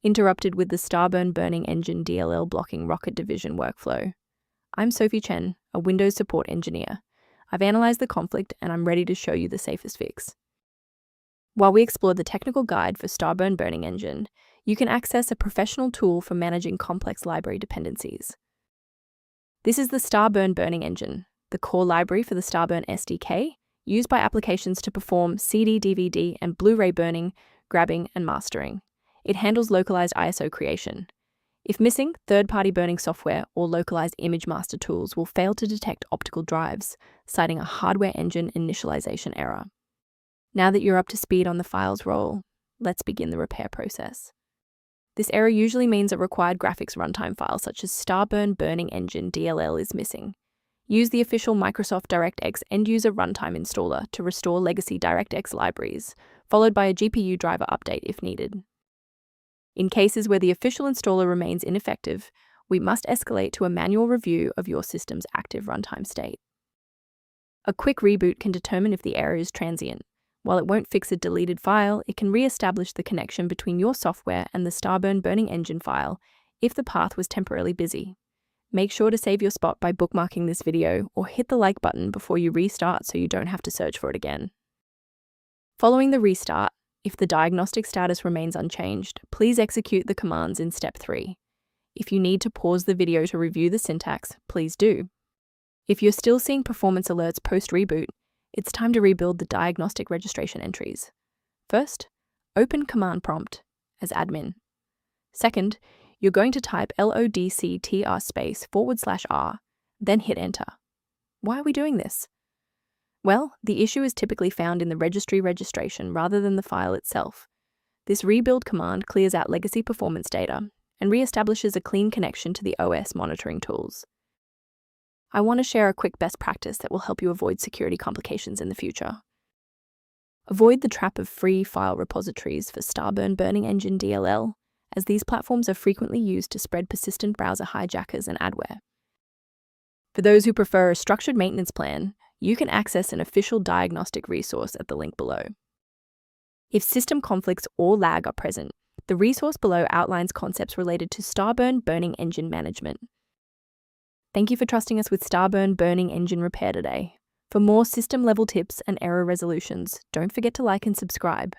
interrupted with the StarBurn Engine DLL blocking rocket division workflow. I'm Sophie Chen, a Windows support engineer. I've analyzed the conflict and I'm ready to show you the safest fix. While we explore the technical guide for StarBurn Engine, you can access a professional tool for managing complex library dependencies. This is the StarBurn Engine, the core library for the StarBurn SDK, used by applications to perform CD, DVD, and Blu-ray burning, grabbing, and mastering. It handles localized ISO creation. If missing, third-party burning software or localized image master tools will fail to detect optical drives, citing a hardware engine initialization error. Now that you're up to speed on the file's role, let's begin the repair process. This error usually means a required graphics runtime file such as StarBurn Engine DLL is missing. Use the official Microsoft DirectX end-user runtime installer to restore legacy DirectX libraries, followed by a GPU driver update if needed. In cases where the official installer remains ineffective, we must escalate to a manual review of your system's active runtime state. A quick reboot can determine if the error is transient. While it won't fix a deleted file, it can re-establish the connection between your software and the StarBurn Engine file if the path was temporarily busy. Make sure to save your spot by bookmarking this video or hit the like button before you restart so you don't have to search for it again. Following the restart, if the diagnostic status remains unchanged, please execute the commands in step 3. If you need to pause the video to review the syntax, please do. If you're still seeing performance alerts post-reboot, it's time to rebuild the diagnostic registration entries. First, open command prompt as admin. Second, you're going to type lodctr/r, then hit enter. Why are we doing this? Well, the issue is typically found in the registry registration rather than the file itself. This rebuild command clears out legacy performance data and re-establishes a clean connection to the OS monitoring tools. I want to share a quick best practice that will help you avoid security complications in the future. Avoid the trap of free file repositories for StarBurn Engine DLL, as these platforms are frequently used to spread persistent browser hijackers and adware. For those who prefer a structured maintenance plan, you can access an official diagnostic resource at the link below. If system conflicts or lag are present, the resource below outlines concepts related to StarBurn Engine management. Thank you for trusting us with StarBurn Engine repair today. For more system-level tips and error resolutions, don't forget to like and subscribe.